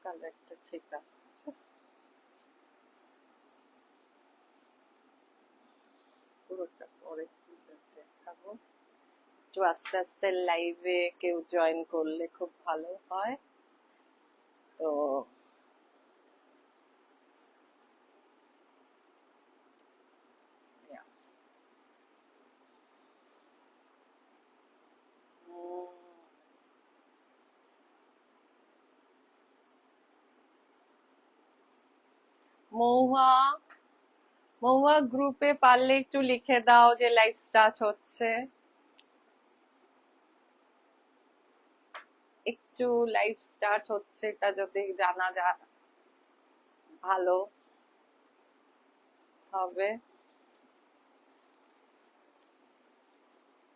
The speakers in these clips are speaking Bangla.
কালারটা ঠিক আসছে, পুরোটা পরে দেখাবো। একটু আস্তে আস্তে লাইভে কেউ জয়েন করলে খুব ভালো হয়। তো মহুয়া, মহুয়া গ্রুপে পারলে একটু লিখে দাও যে লাইভ স্টার্ট হচ্ছে। একটু লাইভ স্টার্ট হচ্ছে এটা যদি জানা যায় ভালো হবে।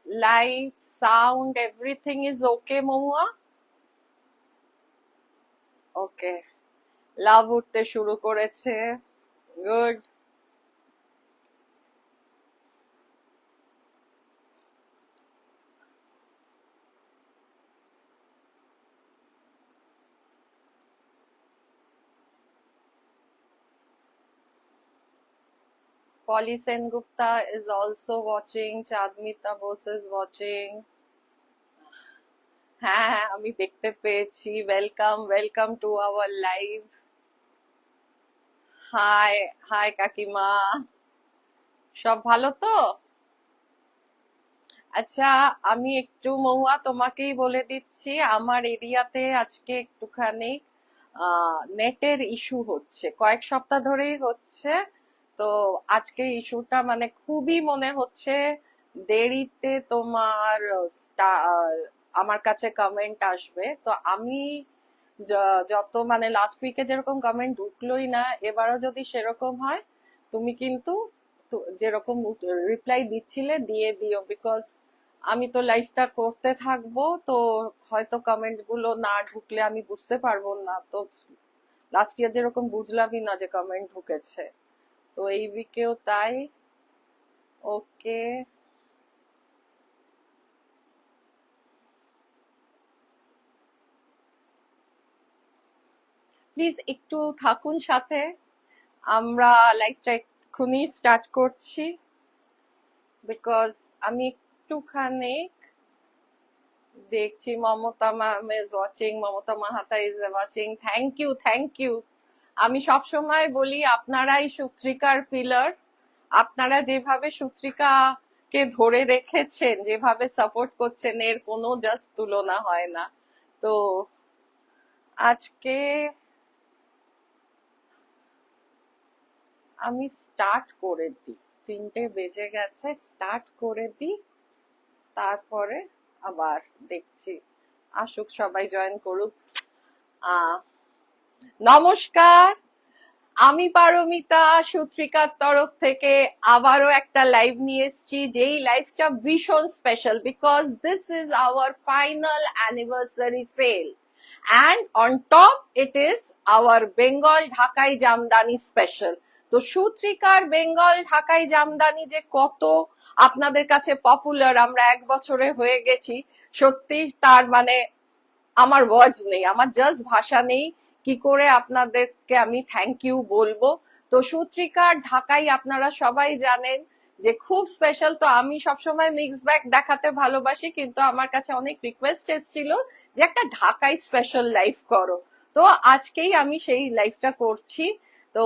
Light, sound, everything is okay Mahua? Okay, লাভ উঠতে শুরু করেছে, good. Polly Sengupta is also watching. Chadmita Bose is watching. হ্যাঁ, আমি দেখতে পেয়েছি। Welcome, welcome to our live. Hi, hi কাকিমা, সব ভালো তো? আচ্ছা, আমি একটু মহুয়া তোমাকেই বলে দিচ্ছি, আমার এরিয়াতে আজকে একটুখানি নেটের ইস্যু হচ্ছে, কয়েক সপ্তাহ ধরেই হচ্ছে। তো আজকে ইস্যুটা মানে খুবই মনে হচ্ছে দেরিতে তোমার আমার কাছে কমেন্ট আসবে। তো আমি যত মানে লাস্ট উইকে যেরকম কমেন্ট ঢুকলোই না, এবারও যদি সেরকম হয় তুমি কিন্তু যেরকম রিপ্লাই দিচ্ছিলে দিয়ে দিও, বিকজ আমি তো লাইভটা করতে থাকবো, তো হয়তো কমেন্ট গুলো না ঢুকলে আমি বুঝতে পারবো না। তো লাস্ট ইয়ার যেরকম বুঝলামই না যে কমেন্ট ঢুকেছে, তো এই উইকেও তাই। ওকে, প্লিজ একটু থাকুন সাথে, আমরা লাইভটা এক্ষুনি স্টার্ট করছি, বিকজ আমি একটুখানি দেখছি Mamata ma'am is watching, Mamata Mahata is watching. Thank you, thank you. আমি সব সময় বলি আপনারাই সূত্রিকার পিলার, আপনারা যেভাবে সূত্রিকাকে ধরে রেখেছেন, যেভাবে সাপোর্ট করছেন, এর কোনো জাস্ট তুলনা হয় না। তো আজকে আমি স্টার্ট করে দিই, 3টে বেজে গেছে, স্টার্ট করে দিই, তারপরে আবার দেখছি। আসুক, সবাই জয়েন করুক। নমস্কার, আমি পারমিতা সূত্রিকার তরফ থেকে আবারও একটা লাইভ নিয়ে এসেছি, যেই লাইভটা ভীষণ special, because this is our final anniversary sale, and on top it is our Bengal Dhakai Jamdani special. তো সূত্রিকার বেঙ্গল ঢাকাই জামদানি যে কত আপনাদের কাছে পপুলার, আমরা 1 বছরে হয়ে গেছি, সত্যি তার মানে আমার ওয়ার্ডস নেই, আমার জাস্ট ভাষা নেই কি করে আপনাদেরকে আমি থ্যাংক ইউ বলবো। তো সূত্রিকার ঢাকাই আপনারা সবাই জানেন যে খুব স্পেশাল। তো আমি সবসময় মিক্স ব্যাগ দেখাতে ভালোবাসি, কিন্তু আমার কাছে অনেক রিকোয়েস্ট এসেছিল যে একটা ঢাকাই স্পেশাল লাইভ করো, তো আজকেই আমি সেই লাইভটা করছি। তো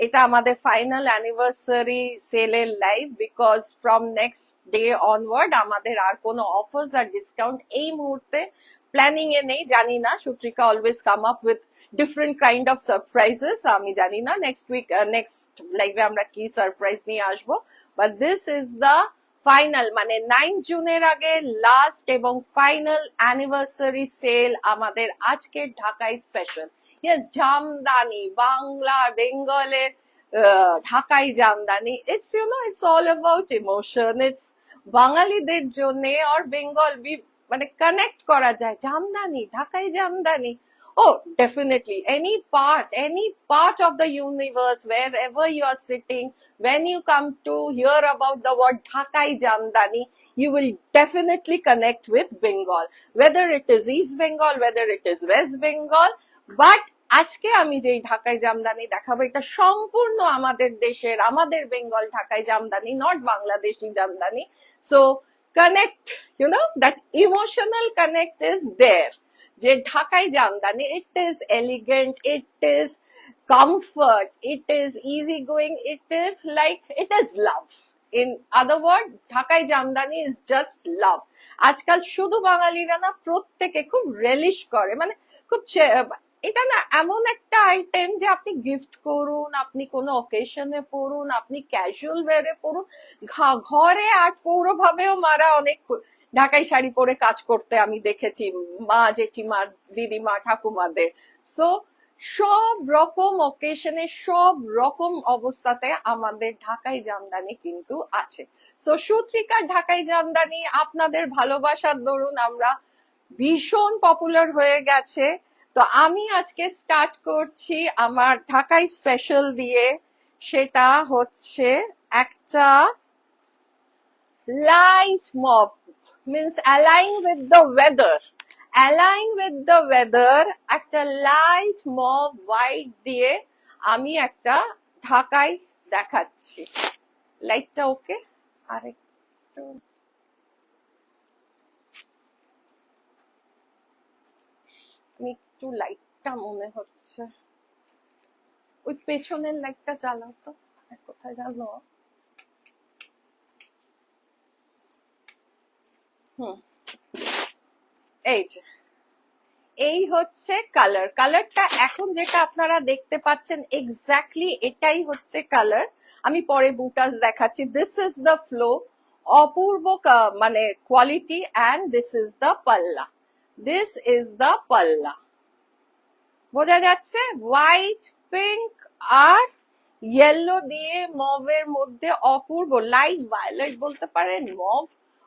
এটা আমাদের ফাইনাল অ্যানিভার্সারি সেলের live, because from next day onward আমাদের আর কোনো অফার্স আর ডিসকাউন্ট এই মুহূর্তে প্ল্যানিং এ নেই। জানি না, Sutrika always come up with different kind of surprises, আমি জানি না নেক্সট উইক নেক্সট লাইভে আমরা কি সারপ্রাইজ নিয়ে আসবো, but this is the final, মানে 9 জুনের আগে লাস্ট এবং ফাইনাল অ্যানিভার্সারি সেল আমাদের আজকের ঢাকাই স্পেশাল। ইয়েস, জামদানি, বাংলা বেঙ্গলের ঢাকাই Jamdani, it's it's all about emotion, it's বাঙালিদের জন্য আর বেঙ্গল মানে কানেক্ট করা যায়, জামদানি, ঢাকাই Jamdani. Oh, definitely. Any part of the universe, wherever you are sitting, when you come to hear about the word Dhakai Jamdani, you will definitely connect with Bengal. Whether it is East Bengal, whether it is West Bengal, but আজকে আমি যেই ঢাকাই জামদানি দেখাবো এটা সম্পূর্ণ আমাদের দেশের, আমাদের Bengal Dhakai Jamdani, not Bangladeshi Jamdani. So connect, you know that emotional connect is there. যে Dhakai Jamdani, it is elegant, it is comfort, it is easy going, it is like, it is love. In other words, ঢাকাই জামদানি is just love. আজকাল শুধু বাঙালিরা না, প্রত্যেকে খুব রেলিশ করে, মানে খুব এটা না এমন একটা আইটেম যে আপনি গিফট করুন, আপনি কোনো অকেশনে পরুন, আপনি ক্যাজুয়াল ওয়ারে পরুন, ঘরে আর পৌরভাবেও মারা অনেক ঢাকাই শাড়ি পরে কাজ করতে আমি দেখেছি, মা জেঠিমা দিদিমা ঠাকুমাদের। সো সব রকম অকেশনে, সব রকম অবস্থাতে আমাদের ঢাকাই জামদানি কিন্তু আছে। সো সুত্রিকার ঢাকাই জামদানি আপনাদের ভালোবাসার দরুন আমরা ভীষণ পপুলার হয়ে গেছে। তো আমি আজকে স্টার্ট করছি আমার ঢাকাই স্পেশাল দিয়ে, সেটা হচ্ছে একটা light mauve, means align with the weather, align with the weather, একটা লাইট মভ হোয়াইট দিয়ে আমি একটা ঢাকাই দেখাচ্ছি। লাইটটা ওকে? আরেকটু একটু লাইটটা মনে হচ্ছে ওই পেছনের লাইটটা জ্বালাও তো, কোথায় জানো? এই যে, এই হচ্ছে কালার। কালারটা এখন যেটা আপনারা দেখতে পাচ্ছেন এক্স্যাক্টলি এটাই হচ্ছে কালার। আমি পরে বুটাস দেখাচ্ছি। দিস ইজ দ্য ফ্লো, অপূর্ব মানে quality, and this is the পাল্লা, দিস ইজ দ্য পাল্লা। বোঝা যাচ্ছে? হোয়াইট, পিঙ্ক আর ইয়েলো দিয়ে মভের মধ্যে অপূর্ব, লাইট ভায়োলেট বলতে পারেন, mauve.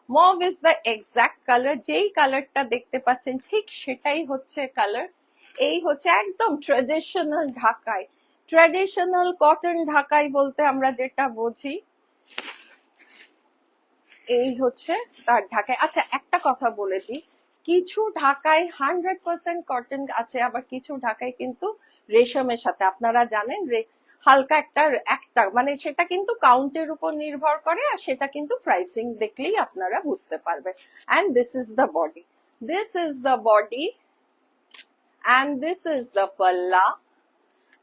Mauve is the exact colour, যেই কালারটা দেখতে পাচ্ছেন ঠিক সেটাই হচ্ছে কালার। এই হচ্ছে একদম ট্রেডিশনাল ঢাকাই, ট্রেডিশনাল কটন ঢাকাই বলতে আমরা যেটা বুঝি, এই হচ্ছে তার ঢাকাই। আচ্ছা একটা কথা বলে দিই, কিছু ঢাকাই 100% কটন আছে, আবার কিছু ঢাকাই কিন্তু রেশমের সাথে, আপনারা জানেন হালকা একটা মানে সেটা কিন্তু কাউন্টের উপর নির্ভর করে, আর সেটা কিন্তু প্রাইসিং দেখলেই আপনারা বুঝতে পারবেন। And this is the body, this is the body, and this is the pallu,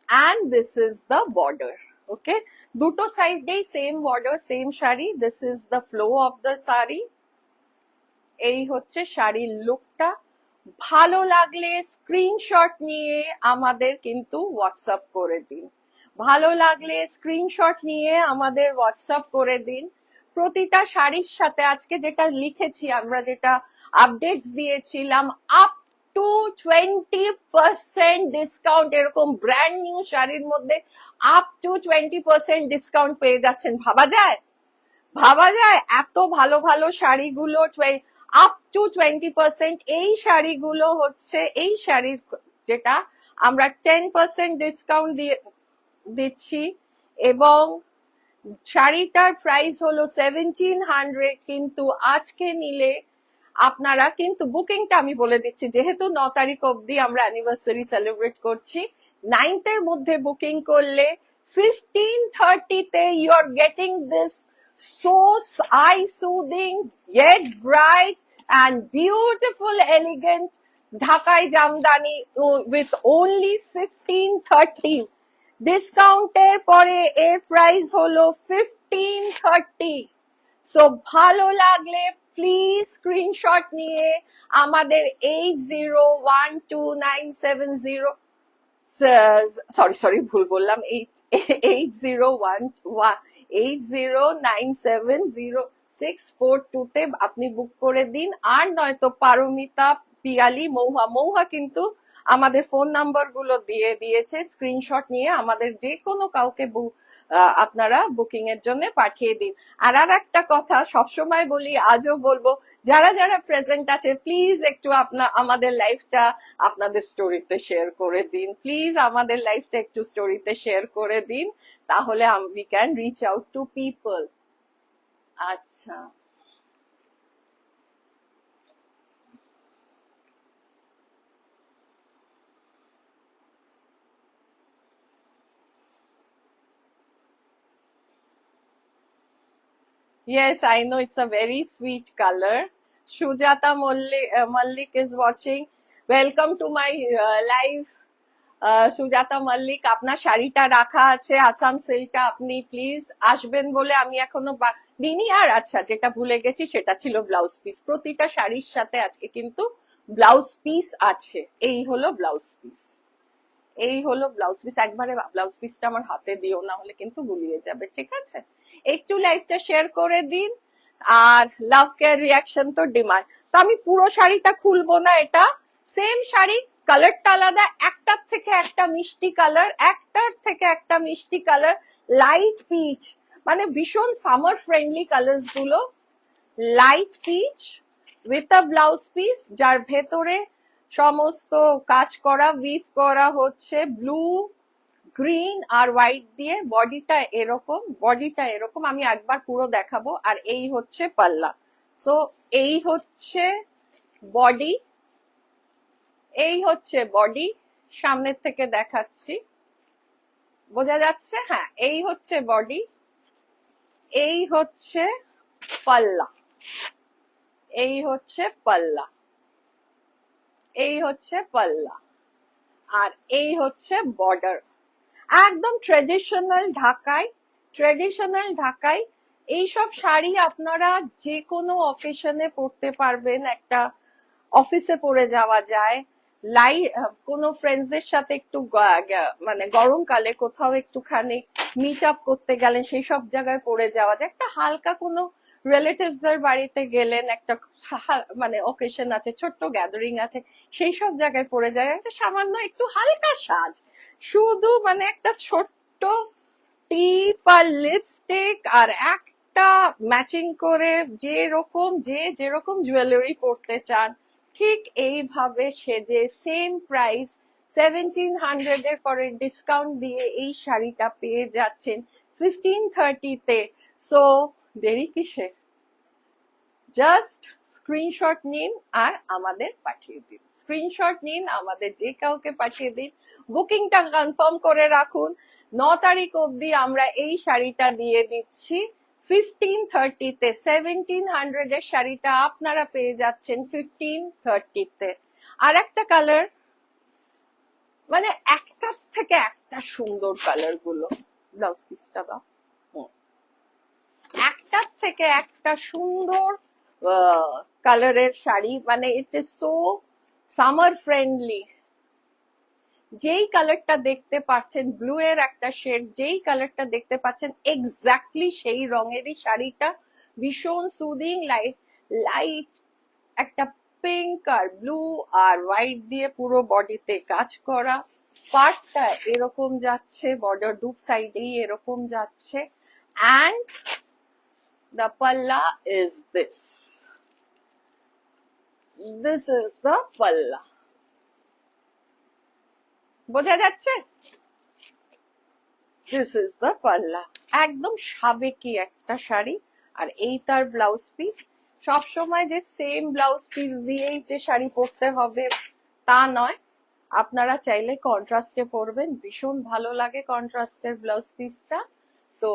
and this is the border. Okay, দুটো সাইডেই same border, same sari. This is the flow of the sari. এই হচ্ছে শাড়ির লুকটা। ভালো লাগলে স্ক্রিনশট নিয়ে আমাদের কিন্তু হোয়াটসঅ্যাপ করে দিন, ভালো লাগলে স্ক্রিনশট নিয়ে আমাদের হোয়াটসঅ্যাপ করে দিন। প্রতিটা শাড়ির সাথে আজকে যেটা লিখেছি আমরা, যেটা আপডেটস দিয়েছিলাম, আপ টু 20% ডিসকাউন্ট, এরকম ব্র্যান্ড নিউ শাড়ির মধ্যে আপ টু 20% ডিসকাউন্ট পেয়ে যাচ্ছেন। ভাবা যায়? ভাবা যায়? এত ভালো ভালো শাড়িগুলো আপ টু 20%। এই শাড়িগুলো হচ্ছে, এই শাড়ির যেটা আমরা 10% ডিসকাউন্ট দিয়ে দিচ্ছি, এবং শাড়িটার প্রাইস হলো 1700, কিন্তু আজকে নিলে আপনারা কিন্তু বুকিংটা আমি বলে দিচ্ছি, যেহেতু 9 তারিখ অব্দি আমরা অ্যানিভার্সারি সেলিব্রেট করছি, 9th এর মধ্যে বুকিং করলে 1530-তে you are getting this so eye soothing yet bright and beautiful elegant ঢাকাই জামদানি with only 1530। ডিসকাউন্টের পরে এর প্রাইস হলো 1530। সো ভালো লাগলে প্লিজ স্ক্রিনশট নিয়ে আমাদের 801297 সরি ভুল বললাম, 80970642-তে আপনি বুক করে দিন। আর নয়তো পারমিতা, পিয়ালি, মৌহা কিন্তু আমাদের ফোন নাম্বার গুলো দিয়ে দিয়েছে, স্ক্রিনশট নিয়ে আমাদের যে কোনো কাউকে আপনারা বুকিং এর জন্য পাঠিয়ে দিন। আর একটা কথা সবসময় বলি, আজও বলবো, যারা যারা প্রেজেন্ট আছে প্লিজ একটু আমাদের লাইফটা আপনাদের স্টোরিতে শেয়ার করে দিন, প্লিজ আমাদের লাইফটা একটু স্টোরিতে শেয়ার করে দিন, তাহলে we can reach out to people। আচ্ছা, Yes, I know it's a very sweet color. Sujata Mallik is watching. Welcome to my live. Sujata Mallick, আপনার শাড়িটা রাখা আছে আসাম সিল্কটা, আপনি প্লিজ আসবেন বলে আমি এখনো দিনই। আর আচ্ছা, যেটা ভুলে গেছি সেটা ছিল ব্লাউজ পিস। প্রতিটা শাড়ির সাথে আজকে কিন্তু ব্লাউজ পিস আছে। এই হলো ব্লাউজ পিস, এই হলো ব্লাউজ পিস। একবারে ব্লাউজ পিসটা আমার হাতে দিও, না হলে কিন্তু গুলিয়ে যাবে, ঠিক আছে? একটু লাইভটা শেয়ার করে দিন। আর লাভ কেয়ার রিয়াকশন তো ডিমান্ড। তো আমি পুরো শাড়িটা খুলবো না, এটা সেম শাড়ি, কালারটা আলাদা, একটার থেকে একটা মিষ্টি কালার, একটার থেকে একটা মিষ্টি কালার, লাইট পিচ, মানে ভীষণ সামার ফ্রেন্ডলি কালার্স গুলো। Light pitch with a blouse piece, যার ভেতরে সমস্ত কাজ করা, উইভ করা হচ্ছে ব্লু, গ্রিন আর হোয়াইট দিয়ে। বডিটা এরকম, বডিটা এরকম, আমি একবার পুরো দেখাবো। আর এই হচ্ছে পাল্লা। সো এই হচ্ছে বডি, এই হচ্ছে বডি, সামনের থেকে দেখাচ্ছি, বোঝা যাচ্ছে? হ্যাঁ, এই হচ্ছে বডি, এই হচ্ছে পাল্লা, এই হচ্ছে পাল্লা, এই হচ্ছে পাল্লা, আর এই হচ্ছে বর্ডার। একদম ট্রেডিশনাল ঢাকাই, ট্রেডিশনাল ঢাকাই। এইসব শাড়ি আপনারা যে কোনো অকেশনে পরতে পারবেন। একটা অফিসে পরে যাওয়া যায়, কোনো ফ্রেন্ডসদের সাথে একটু মানে গরমকালে কোথাও একটুখানি মিট আপ করতে গেলেন, সেই সব জায়গায় পরে যাওয়া যায়। একটা হালকা কোনো রিলেটিভস এর বাড়িতে গেলেন, একটা মানে অকেশন আছে, ছোট্ট গ্যাদারিং আছে, সেই সব জায়গায় পরে যায় একটা সামান্য একটু হালকা সাজ, শুধু মানে একটা ছোট্ট টিপ আর লিপস্টিক আর একটা ম্যাচিং করে যেরকম জুয়েলারি পরতে চান, ঠিক এইভাবে সেজে সেম প্রাইস 1700 এর পরে ডিসকাউন্ট দিয়ে এই শাড়িটা পেয়ে যাচ্ছেন 1530 তে। সো দেরি কিসে, জাস্ট স্ক্রিনশট নিন আর আমাদের পাঠিয়ে দিন। স্ক্রিনশট নিন, আমাদের যে কাউকে পাঠিয়ে দিন, বুকিংটা কনফার্ম করে রাখুন। 9 তারিখ অবধি আমরা এই শাড়িটা দিয়ে দিচ্ছি 1530 তে। 1700 এর শাড়িটা আপনারা পেয়ে যাচ্ছেন 1530 তে। আর একটা কালার, মানে একটার থেকে একটা সুন্দর কালার গুলো। ব্লাউজ পিসটা দাও। একটার থেকে একটা সুন্দর কালারের শাড়ি, মানে it is so summer friendly. যেই কালারটা দেখতে পাচ্ছেন, ব্লু এর একটা শেড, যেই কালারটা দেখতে পাচ্ছেন এক্স্যাক্টলি সেই রঙেরই শাড়িটা, ভীষণ সুদিং, লাইট লাইট একটা পিঙ্ক আর ব্লু আর হোয়াইট দিয়ে পুরো বডিতে কাজ করা। পার্টটা এরকম যাচ্ছে, বর্ডার দু সাইডেই এরকম যাচ্ছে, and the palla is this. This is the palla. বোঝা যাচ্ছে? This is the palla. একদম সাবেকি একটা শাড়ি। আর এই তার ব্লাউজ পিস। সব সময় যে সেম ব্লাউজ পিস দিয়েই যে শাড়ি পরতে হবে তা নয়, আপনারা চাইলে কন্ট্রাস্টে পরবেন, ভীষণ ভালো লাগে কন্ট্রাস্টের ব্লাউজ পিসটা। তো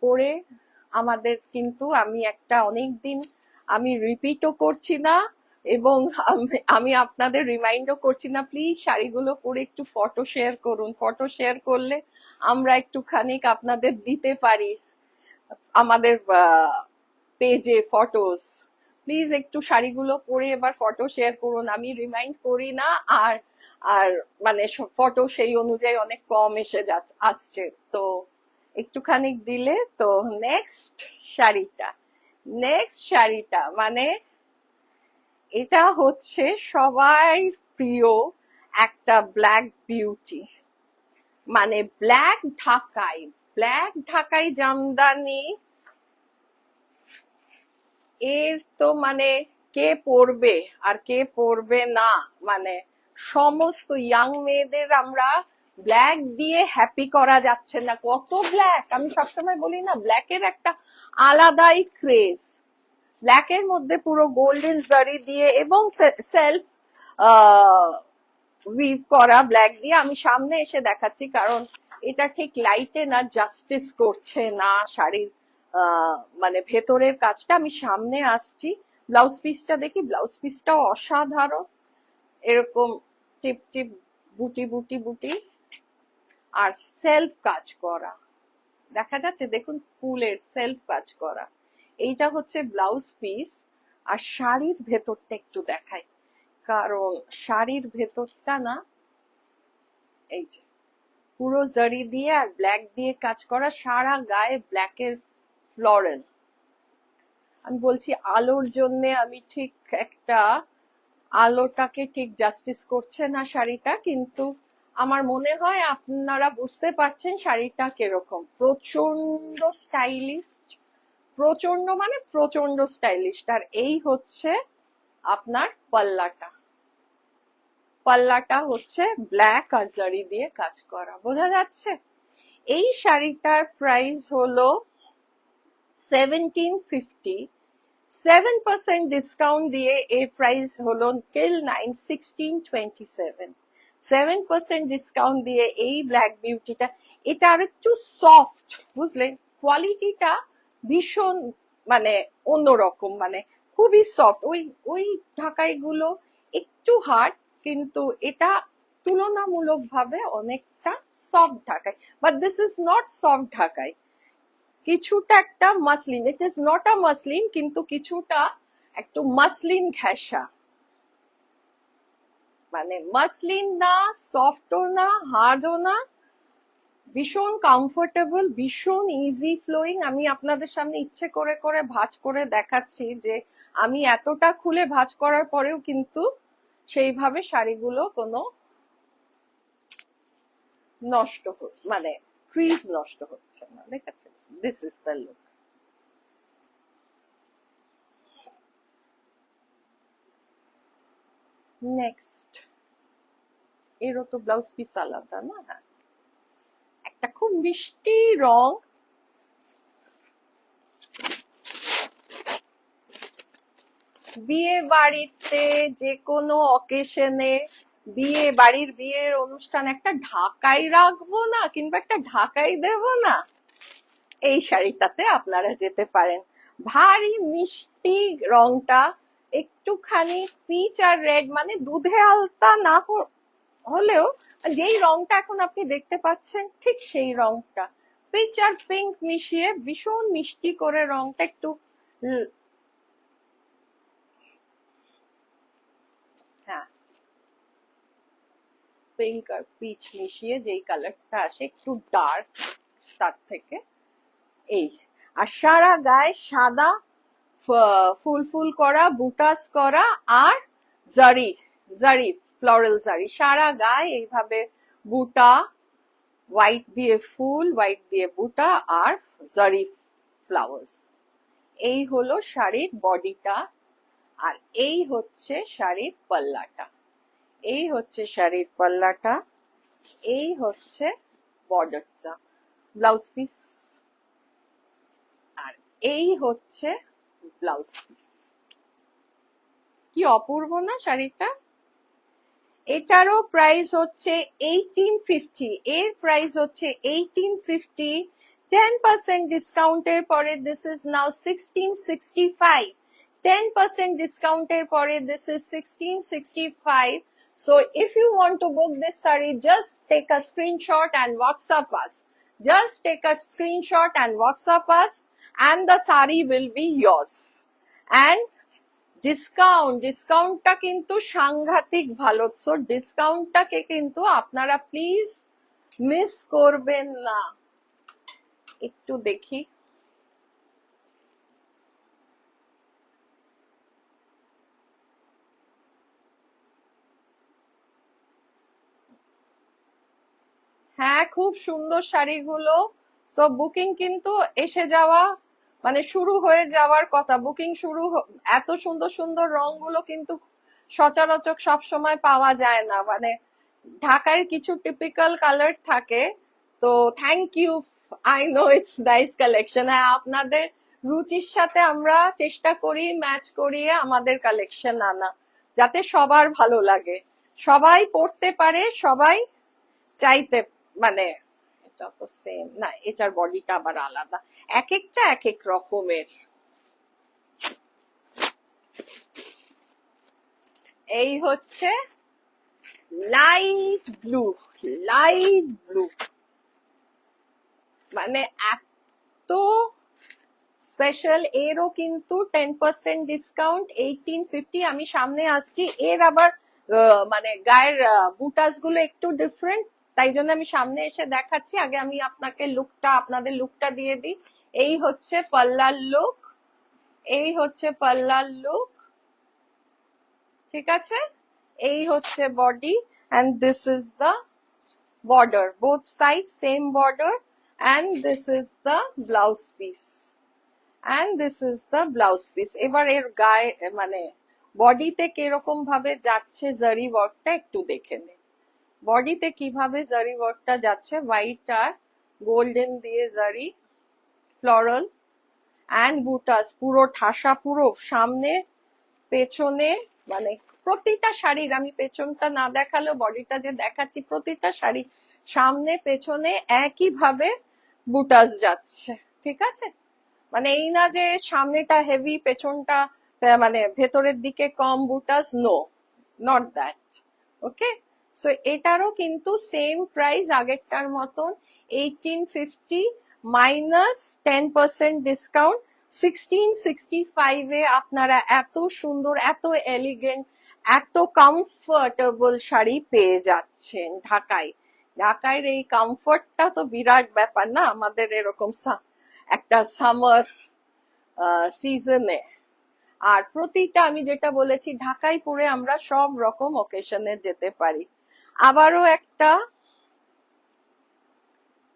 পরে আমাদের কিন্তু আমি একটা অনেকদিন আমি রিপিটও করছি না, এবং আমি আপনাদের রিমাইন্ডও করছি না, প্লিজ শাড়িগুলো পরে একটু ফটো শেয়ার করুন। ফটো শেয়ার করলে আমরা একটুখানি আপনাদের দিতে পারি আমাদের পেজে ফটোস। প্লিজ একটু শাড়িগুলো পরে এবার ফটো শেয়ার করুন। আমি রিমাইন্ড করি না, আর আর মানে ফটো সেই অনুযায়ী অনেক কম এসে আসছে, তো একটুখানি দিলে। তো নেক্সট শাড়িটা মানে এটা হচ্ছে সবাই প্রিয় একটা ব্ল্যাক বিউটি, মানে ব্ল্যাক ঢাকাই জামদানি। এর তো মানে কে পরবে আর কে পরবে না, মানে সমস্ত ইয়াং মেয়েদের আমরা ব্ল্যাক দিয়ে হ্যাপি করা যাচ্ছে না। কত ব্ল্যাক, আমি সবসময় বলি না, ব্ল্যাকের একটা আলাদাই ক্রেজ। ব্ল্যাকের মধ্যে পুরো গোল্ডেন জারি দিয়ে এবং সেলফ উইভ করা ব্ল্যাক দিয়ে। আমি সামনে এসে দেখাচ্ছি, কারণ এটা ঠিক লাইটে না জাস্টিস করছে না শাড়ির মানে ভেতরের কাজটা। আমি সামনে আসছি, ব্লাউজ পিসটা দেখি, ব্লাউজ পিসটাও অসাধারণ, এরকম টিপ টিপ বুটি বুটি বুটি আর সেলফ কাজ করা দেখা যাচ্ছে, দেখুন ফুলের সেলফ কাজ করা। এইটা হচ্ছে ব্লাউজ পিস। আর শাড়ির ভেতরটা একটু দেখাই, কারণ শাড়ির ভেতরটা না, এই যে পুরো জারি দিয়ে আর ব্ল্যাক দিয়ে কাজ করা, সারা গায়ে ব্ল্যাকের ফ্লোরাল। আমি বলছি আলোর জন্য আমি ঠিক একটা, আলোটাকে ঠিক জাস্টিস করছে না শাড়িটা, কিন্তু আমার মনে হয় আপনারা বুঝতে পারছেন শাড়িটা কিরকম। প্রচন্ড স্টাইলিশ, প্রচন্ড মানে প্রচন্ড স্টাইলিশ। আর এই হচ্ছে আপনার পাল্লাটা, পাল্লাটা হচ্ছে ব্ল্যাক আর জারি দিয়ে কাজ করা, বোঝা যাচ্ছে। এই শাড়িটার প্রাইস হলো 1750, 7% ডিসকাউন্ট দিয়ে এর প্রাইস হলো till 9/16/27। 7% ডিসকাউন্ট দিয়ে এই ব্ল্যাক বিউটিটা, এটা আর একটু সফট, বুঝলেন, কোয়ালিটিটা ভীষণ মানে অন্যরকম, মানে খুবই সফট। ওই ওই ঢাকাই গুলো একটু হার্ড, কিন্তু এটা তুলনামূলক ভাবে অনেকটা সফট ঢাকাই। But this is not soft ঢাকাই, কিছুটা একটা muslin, it is not a muslin, কিন্তু কিছুটা একটু মাসলিন ঘেঁষা, মানে মাসলিন না, সফটও না, হার্ডও না, ভীষণ কমফোর্টেবল, ভীষণ ইজি ফ্লোয়িং। আমি আপনাদের সামনে ইচ্ছে করে করে ভাঁজ করে দেখাচ্ছি যে আমি এতটা খুলে ভাঁজ করার পরেও কিন্তু সেইভাবে শাড়িগুলো কোনো নষ্ট হচ্ছে, মানে ক্রিজ নষ্ট হচ্ছে না, দেখেছেন। This is the look. Next, এরও তো ব্লাউজ পিস আলাদা না, হ্যাঁ, একটা খুব মিষ্টি রং, বিয়ে বাড়িতে যে কোনো অকেশনে, বিয়ে বাড়ির বিয়ের অনুষ্ঠান একটা ঢাকাই রাখবো না, কিংবা একটা ঢাকাই দেব না, এই শাড়িটাতে আপনারা যেতে পারেন। ভারী মিষ্টি রংটা, একটুখানি পিচ আর রেড, মানে দুধে আলতা না হলেও যেই রংটা এখন আপনি দেখতে পাচ্ছেন ঠিক সেই রংটা, পিচ আর পিঙ্ক মিশিয়ে ভীষণ মিষ্টি করে রংটা একটু, হ্যাঁ, পিঙ্ক আর পিচ মিশিয়ে যেই কালারটা আসে একটু ডার্ক তার থেকে, এই। আর সারা গায়ে সাদা ফুল ফুল করা, বুটাস করা, আর জারি, জারি ফ্লোরাল জারি, সারা গায়ে এইভাবে বুটা, হোয়াইট দিয়ে ফুল, হোয়াইট দিয়ে বুটা, আর জারি ফ্লাওয়ার্স। এই হলো শাড়ির বডিটা, আর এই হচ্ছে শাড়ির পাল্লাটা, এই হচ্ছে শাড়ির পাল্লাটা, এই হচ্ছে বর্ডারটা, ব্লাউজ পিস, আর এই হচ্ছে ব্লাউজ পিস। কি অপূর্ব না শাড়িটা। এটারও প্রাইস হচ্ছে 1850, এর প্রাইস হচ্ছে 1850, 10% ডিসকাউন্টের পরে দিস ইজ নাও 1665, 10% ডিসকাউন্টের পরে this is 1665. So if you want to book this saree, just take a screenshot and WhatsApp us. Just take a screenshot and WhatsApp us, and the saree will be yours. And ডিসকাউন্টটা কিন্তু সাংঘাতিক ভালো, সো ডিসকাউন্টটাকে কিন্তু আপনারা প্লিজ মিস করবেন না। একটু দেখি, হ্যাঁ খুব সুন্দর শাড়িগুলো। সো বুকিং কিন্তু এসে যাওয়া, মানে শুরু হয়ে যাওয়ার কথা, বুকিং শুরু, এত সুন্দর সুন্দর রংগুলো কিন্তু সচরাচর সব সময় পাওয়া যায় না, মানে ঢাকার কিছু টিপিক্যাল কালার থাকে। তো thank you, I know it's nice collection. আপনাদের রুচির সাথে আমরা চেষ্টা করি ম্যাচ করিয়ে আমাদের কালেকশন আনা, যাতে সবার ভালো লাগে, সবাই পড়তে পারে, সবাই চাইতে, মানে এটা তো সেম না, এটার বডিটা আবার আলাদা, এক একটা এক এক রকমের। এই হচ্ছে লাইট ব্লু, লাইট ব্লু, মানে এত স্পেশাল। এরও কিন্তু 10% ডিসকাউন্ট, 1850। আমি সামনে আসছি, এর আবার মানে গায়ের বুটাস গুলো একটু ডিফারেন্ট, তাই জন্য আমি সামনে এসে দেখাচ্ছি। আগে আমি আপনাদের লুকটা দিয়ে দিই। এই হচ্ছে পাল্লার লুক, এই হচ্ছে পাল্লার লুক, ঠিক আছে? এই হচ্ছে body, and this is the border, both sides same border, and this is the blouse piece, and this is the blouse piece. এবার এর গায়ে মানে বডিতে কিরকম ভাবে যাচ্ছে জারি ওয়ার্কটা একটু দেখে নে। বডিতে কিভাবে জারি ওয়ার্কটা যাচ্ছে, হোয়াইট আর গোল্ডেন দিয়ে জারি, ফ্লোরাল অ্যান্ড বুটাস, পুরো ঠাসা, পুরো সামনে পেছনে, মানে প্রতিটা শাড়ির, আমি পেছনটা না দেখালেও বডিটা যে দেখাচ্ছি, প্রতিটা শাড়ি সামনে পেছনে একই ভাবে বুটাস যাচ্ছে, ঠিক আছে? মানে এই না যে সামনেটা হেভি পেছনটা মানে ভেতরের দিকে কম বুটাস, no, not that. Okay, so এটারও কিন্তু সেম প্রাইস আগেরটার মতন, 1850 মাইনাস 10% ডিসকাউন্ট, 1665 এ আপনারা এত সুন্দর, এত এলিগেন্ট, এত কমফোর্টেবল শাড়ি পেয়ে যাচ্ছেন ঢাকায়। ঢাকায় এই কমফোর্টটা তো বিরাট ব্যাপার না আমাদের এরকম একটা সামার সিজনে। আর প্রতিটা আমি যেটা বলেছি, ঢাকায় পরে আমরা সব রকম অকেশনে যেতে পারি। আবারও একটা,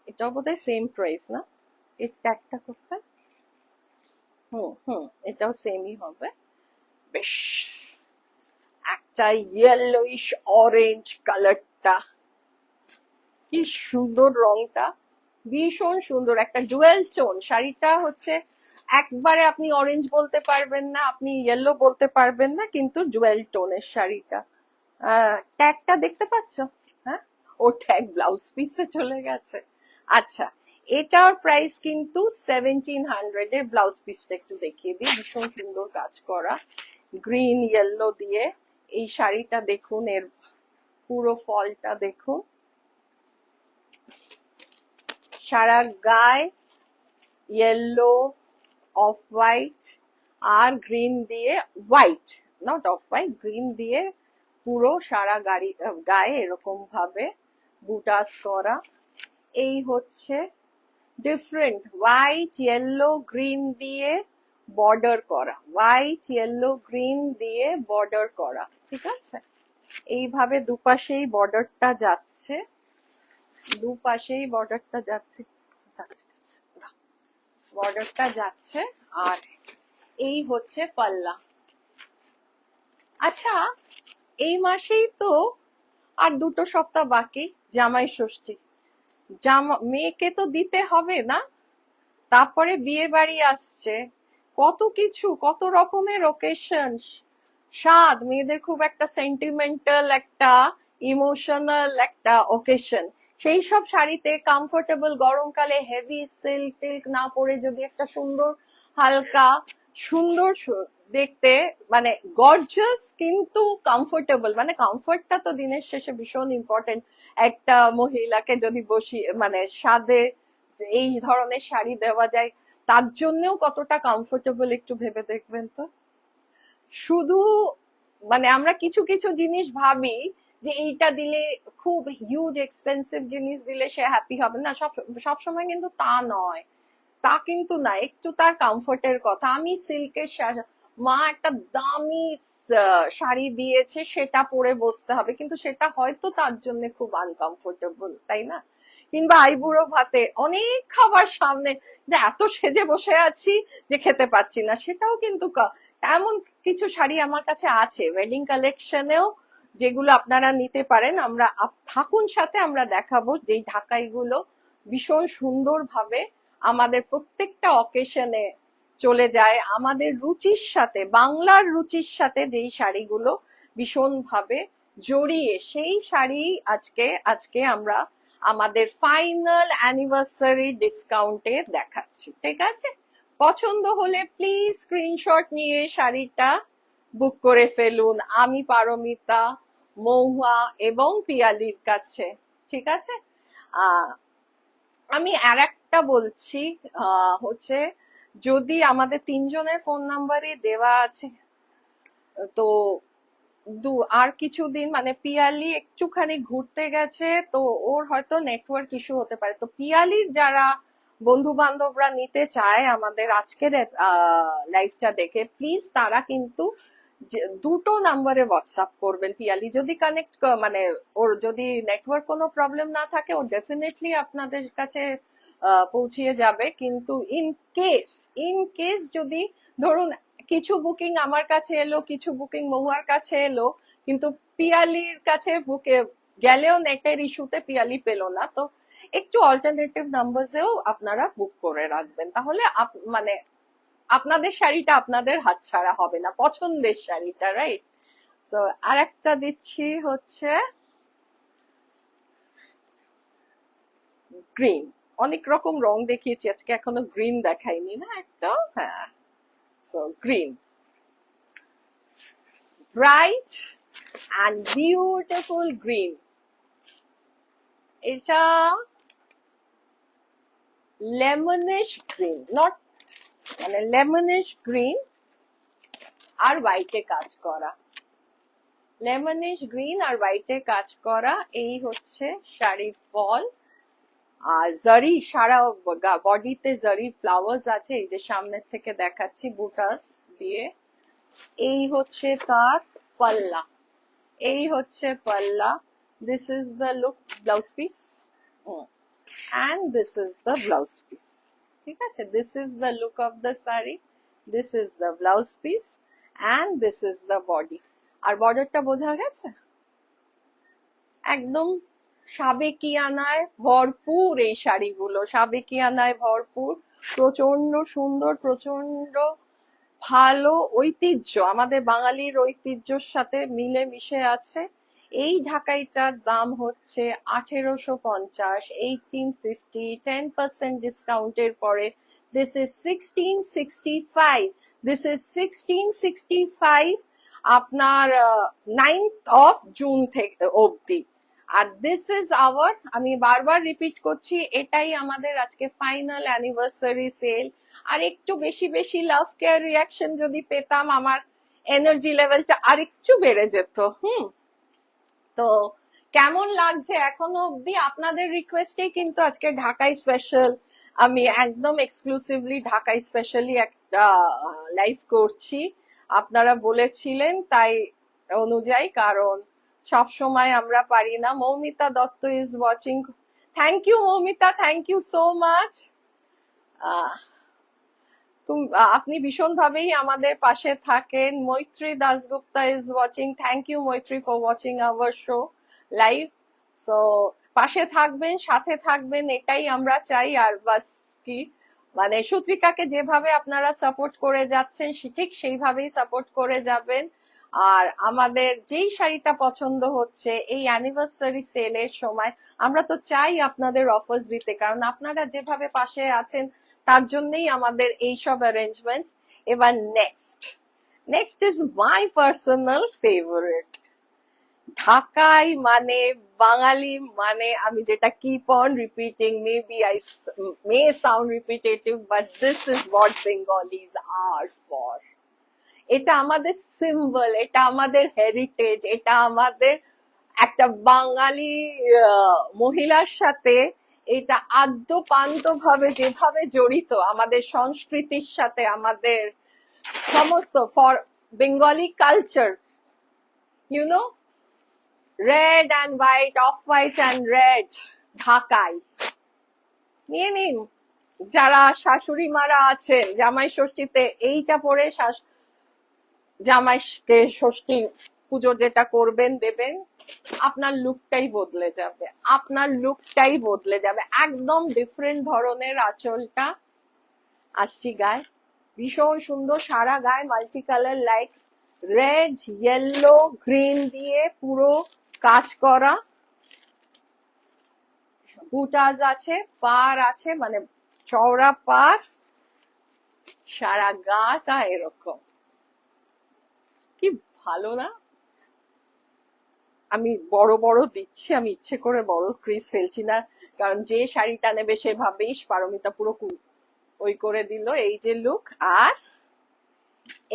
এটাও বোধহয় সেম প্রাইস না, এর ট্যাগটা কোথায়? এটাও সেমই হবে। বেশ, একটা ইয়েলোইশ অরেঞ্জ কালারটা, কি সুন্দর রংটা, ভীষণ সুন্দর, একটা ডুয়েল টোন। শাড়িটা হচ্ছে একবারে আপনি অরেঞ্জ বলতে পারবেন না, আপনি ইয়েলো বলতে পারবেন না, কিন্তু ডুয়েল টোনের শাড়িটা। ট্যাগটা দেখতে পাচ্ছ? হ্যাঁ, ও ট্যাগ ব্লাউজ পিসে চলে গেছে। আচ্ছা, এটার প্রাইস কিন্তু 1700 এর। ব্লাউজ পিসটা একটু দেখিয়ে দিই, ভীষণ সুন্দর কাজ করা, গ্রিন ইয়েলো দিয়ে। এই শাড়িটা দেখুন, এর পুরো ফলটা দেখুন, সারা গায়ে ইয়েলো, অফ হোয়াইট আর গ্রিন দিয়ে, white not off white, green দিয়ে পুরো সারা গায়ে এরকম ভাবে বুটাস করা। এই হচ্ছে ডিফারেন্ট হোয়াইট ইয়েলো গ্রিন দিয়ে বর্ডার করা, হোয়াইট ইয়েলো গ্রিন দিয়ে বর্ডার করা, ঠিক আছে? এইভাবে দুপাশেই বর্ডারটা যাচ্ছে, দুপাশেই বর্ডারটা যাচ্ছে, বর্ডারটা যাচ্ছে। আর এই হচ্ছে পাল্লা। আচ্ছা, এই মাসেই তো আর 2 সপ্তাহ বাকি জামাই ষষ্ঠী, মেয়েকে তো দিতে হবে না? তারপরে বিয়ে বাড়ি আসছে, কত কিছু, কত রকমের ওকেশন, স্বাদ, মেয়েদের খুব একটা সেন্টিমেন্টাল, একটা ইমোশনাল একটা ওকেশন। সেই সব শাড়িতে কমফোর্টেবল, গরমকালে হেভি সিল্ক টিল্ক না পরে যদি একটা সুন্দর হালকা সুন্দর দেখতে, মানে গর্জিয়াস কিন্তু কমফোর্টেবল, মানে কমফোর্টটা তো দিনের শেষে ভীষণ ইম্পর্টেন্ট। একটা মহিলাকে যদি মানে সাদে এই ধরনের শাড়ি দেওয়া যায়, তার জন্যও কতটা কমফোর্টেবল একটু ভেবে দেখবেন তো। শুধু মানে আমরা কিছু কিছু জিনিস ভাবি যে এইটা দিলে, খুব হিউজ এক্সপেন্সিভ জিনিস দিলে সে হ্যাপি হবে না, সব সময় কিন্তু তা নয়, তা কিন্তু না, একটু তার কমফোর্টের কথা। আমি সিল্কের মা একটা দামি শাড়ি দিয়েছে, সেটা পরে বসতে হবে, কিন্তু সেটা হয়তো তার জন্য খুব আনকমফোর্টেবল, তাই না? কিংবা আইবুড়ো ভাতে অনেক খাবার সামনে, যে এত সেজে বসে আছি যে খেতে পাচ্ছি না, সেটাও কিন্তু এমন কিছু শাড়ি আমার কাছে আছে ওয়েডিং কালেকশনেও, যেগুলো আপনারা নিতে পারেন। আমরা থাকুন সাথে, আমরা দেখাবো যেই ঢাকাইগুলো ভীষণ সুন্দর ভাবে আমাদের প্রত্যেকটা অকেশনে চলে যায়, আমাদের রুচির সাথে, বাংলার রুচির সাথে যেই শাড়িগুলো ভীষণ ভাবে জড়িয়ে, সেই শাড়ি আজকে আমরা আমাদের ফাইনাল অ্যানিভার্সারি ডিসকাউন্টে দেখাচ্ছি, ঠিক আছে? পছন্দ হলে প্লিজ স্ক্রিনশট নিয়ে শাড়িটা বুক করে ফেলুন আমি পারমিতা, মহুয়া এবং পিয়ালির কাছে, ঠিক আছে? আহ আমি আর একটা বলছি, হচ্ছে যদি আমাদের তিনজনের ফোন নাম্বারে দেওয়া আছে, তো আর কিছুদিন মানে পিয়ালি একটুখানি ঘুরতে গেছে, তো ওর হয়তো নেটওয়ার্ক ইস্যু হতে পারে। তো পিয়ালির যারা বন্ধু বান্ধবরা নিতে চায় আমাদের আজকের লাইভটা দেখে, প্লিজ তারা কিন্তু দুটো নাম্বারে হোয়াটসঅ্যাপ করবেন। পিয়ালি যদি কানেক্ট মানে ওর যদি নেটওয়ার্ক কোনো প্রবলেম না থাকে, ও ডেফিনেটলি আপনাদের কাছে পৌঁছিয়ে যাবে। কিন্তু ইন কেস যদি ধরুন কিছু বুকিং আমার কাছে এলো, কিছু বুকিং মহুয়ার কাছে এলো, কিন্তু পিয়ালির কাছে বুকে গেলেও নেটের ইস্যুতে পিয়ালি পেলো না, তো একটু অল্টারনেটিভ নাম্বারসেও আপনারা বুক করে রাখবেন, তাহলে মানে আপনাদের শাড়িটা আপনাদের হাতছাড়া হবে না, পছন্দের শাড়িটা, রাইট? তো আর একটা দিচ্ছি হচ্ছে গ্রিন। অনেক রকম রং দেখিয়েছি আজকে, এখনো গ্রিন দেখাইনি না একটা। হ্যাঁ, so green, bright and beautiful green. এটা লেমনিশ গ্রিন, নট মানে লেমনিশ গ্রিন আর হোয়াইটে কাজ করা, লেমনিশ গ্রিন আর হোয়াইটে কাজ করা, এই হচ্ছে শাড়ির ফল। আর জারি সারা বডিতে জারি ফ্লাওয়ার্স আছে, এই যে সামনের থেকে দেখাচ্ছি বুটাস দিয়ে। এই হচ্ছে তার পাল্লা, এই হচ্ছে পাল্লা। This is the look, blouse piece, and this is the blouse piece, ঠিক আছে? This is the look of the saree, this is the blouse piece, and this is the body. আর বর্ডারটা বোঝা গেছে? একদম সাবেকিয়ানায় ভরপুর এই শাড়িগুলো, সাবেকিয়ানায় ভরপুর, প্রচন্ড সুন্দর, প্রচন্ড ভালো ঐতিহ্য, আমাদের বাঙালির ঐতিহ্যর সাথে মিলে মিশে আছে। এই ঢাকাইটার দাম হচ্ছে 1850, 1850, 10% ডিসকাউন্টের পরে দিস ইজ 1665, দিস ইজ 1665 আপনার 9th of জুন থেকে অবধি। আর দিস ইজ আওয়ার, আমি বারবার রিপিট করছি, এটাই আমাদের আজকে ফাইনাল অ্যানিভার্সারি সেল। আর একটু বেশি বেশি লাভ কেয়ার রিয়াকশন যদি পেতাম, আমার এনার্জি লেভেলটা আর একটু বেড়ে যেত। তো কেমন লাগছে এখনো অব্দি? আপনাদের রিকোয়েস্টেই কিন্তু আজকে ঢাকাই স্পেশাল, আমি একদম এক্সক্লুসিভলি ঢাকাই স্পেশালি একটা লাইভ করছি, আপনারা বলেছিলেন তাই অনুযায়ী, কারণ সব সময় আমরা পারি না। Moumita Dutta is watching, thank you Moumita, thank you so much. আপনি ভীষণ ভাবেই আমাদের পাশে থাকেন। Maitri Dasgupta is watching, thank you Maitri for watching our show live. So পাশে থাকবেন, সাথে থাকবেন, এটাই আমরা চাই। আর বাস কি মানে সূত্রিকাকে যেভাবে আপনারা সাপোর্ট করে যাচ্ছেন ঠিক সেইভাবেই সাপোর্ট করে যাবেন। আর আমাদের যেই শাড়িটা পছন্দ হচ্ছে এই অ্যানিভার্সারি সেলের সময়, আমরা তো চাই আপনাদের অফার্স দিতে, কারণ আপনারা যেভাবে পাশে আছেন তার জন্যই আমাদের এইসব অ্যারেঞ্জমেন্টস। এবার next is my personal favourite. Dhakai মানে বাঙালি মানে, আমি যেটা keep on repeating, maybe I may sound repetitive, but this is what Bengalis are for. এটা আমাদের সিম্বল, এটা আমাদের হেরিটেজ, এটা আমাদের একটা বাঙালি মহিলার সাথে এটা আদ্যপান্ত ভাবে যেভাবে জড়িত আমাদের সংস্কৃতির সাথে, আমাদের সমস্ত for Bengali culture, you know, red and white, off white and red, Dhakai নিয়ে নিন। যারা শাশুড়ি মারা আছেন জামাই ষষ্ঠীতে এইটা পরে জামাইকে ষষ্ঠী পুজো যেটা করবেন দেবেন, আপনার লুকটাই বদলে যাবে, আপনার লুকটাই বদলে যাবে। একদম ডিফারেন্ট ধরনের আঁচলটা আসছি গায়ে, ভীষণ সুন্দর, সারা গায়ে multi colour, like red, yellow, green দিয়ে পুরো কাজ করা, বুটাস আছে, পার আছে, মানে চওড়া পার, সারা গাটা এরকম। কি ভালো না? আমি বড় বড় দিচ্ছি, আমি ইচ্ছে করে বড় ক্রিজ ফেলছি না, কারণ যে শাড়িটা নেবে সে ভাববে ইস পারমিতা পুরো ওই করে দিল। এই যে লুক, আর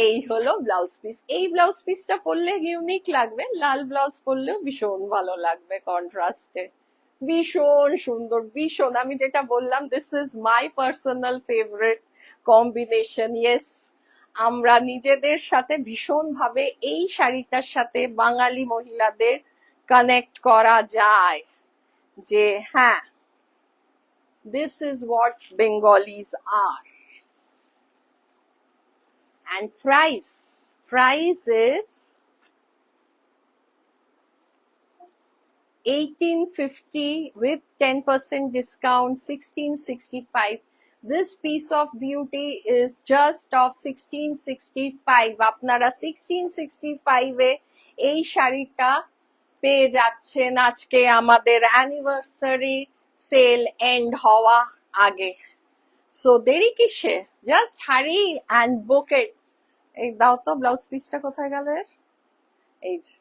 এই হলো ব্লাউজ পিস। এই ব্লাউজ পিসটা পরলে ইউনিক লাগবে, লাল ব্লাউজ পরলেও ভীষণ ভালো লাগবে কন্ট্রাস্টে। ভীষণ সুন্দর, ভীষণ। আমি যেটা বললাম, this is my personal favourite combination. Yes, আমরা নিজেদের সাথে ভীষণ ভাবে এই শাড়িটার সাথে বাঙালি মহিলাদের কানেক্ট করা যায় যে হ্যাঁ, this is what Bengalis are. And price is 1850 with 10% discount, 1665. This piece of beauty is just of 1665. আপনারা 1665 এ এই শাড়িটা পেয়ে যাচ্ছেন আজকে আমাদের অ্যানিভার্সারি সেল এন্ড হওয়া আগে। সো দেরি কিসে? জাস্ট হারি অ্যান্ড বুক ইট। এই দাও তো, ব্লাউজ পিসটা কোথায় গেল এর? এই যে,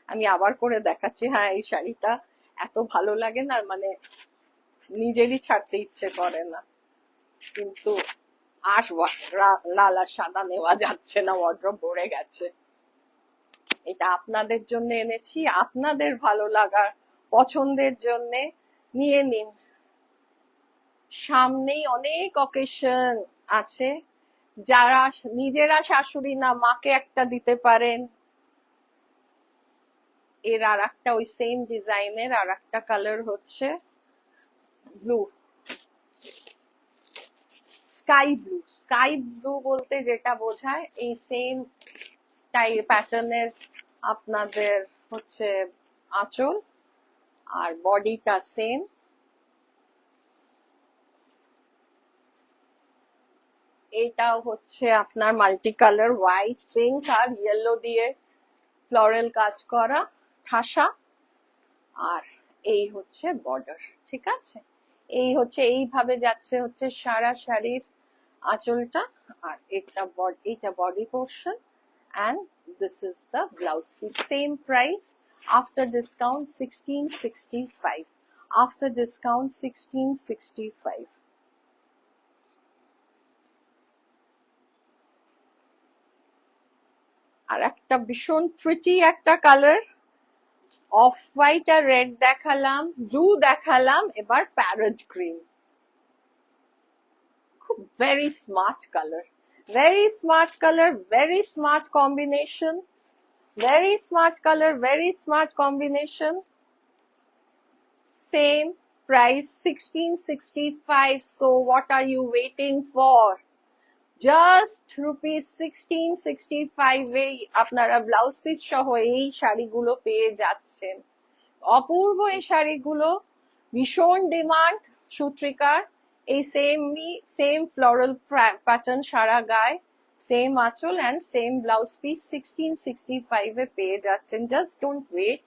আমি আবার করে দেখাচ্ছি। হ্যাঁ, এই শাড়িটা এত ভালো লাগে না, মানে নিজেরই ছাড়তে ইচ্ছে করে না, কিন্তু আর লাল আর সাদা নেওয়া যাচ্ছে না, ওয়ার্ড্রব ভরে গেছে। এটা আপনাদের জন্য এনেছি, আপনাদের ভালো লাগার পছন্দের জন্য নিয়ে নিন। সামনেই অনেক অকেশন আছে, যারা নিজেরা শাশুড়ি না, মাকে একটা দিতে পারেন। এর আর একটা ওই সেম ডিজাইনের আর একটা কালার হচ্ছে blue, sky blue. Sky blue বলতে যেটা বোঝায়, এই সেম স্টাইল প্যাটার্নের আপনাদের হচ্ছে আঁচল, আর বডিটা সেম। এটাও হচ্ছে আপনার মাল্টি কালার, হোয়াইট, পিঙ্ক আর ইয়েলো দিয়ে ফ্লোরাল কাজ করা ঠাসা। আর এই হচ্ছে বর্ডার, ঠিক আছে? এই হচ্ছে, এইভাবে যাচ্ছে হচ্ছে সারা শাড়ির আঁচলটা, আর এইটা body portion, and this is the blouse piece. Same price, after discount 1665. After discount 1665. আর একটা ভীষণ প্রিটি একটা কালার, অফ হোয়াইট আর রেড দেখালাম, ব্লু দেখালাম, এবার প্যারট গ্রিন। খুব very smart colour, very smart color, very smart combination, very smart color, very smart combination. Same price 1665. So what are you waiting for? Just rupees 1665 এ আপনারা ব্লাউজ পিস সহ এই শাড়িগুলো পেয়ে যাচ্ছেন। অপূর্ব এই শাড়িগুলো, ভীষণ ডিমান্ড সূত্রিকার। এই সেম ফ্লোরাল প্যাটার্ন সারা গায়ে, সেম আঁচল অ্যান্ড সেম ব্লাউজ পিস 1665 এ পেয়ে যাচ্ছেন। Just don't wait,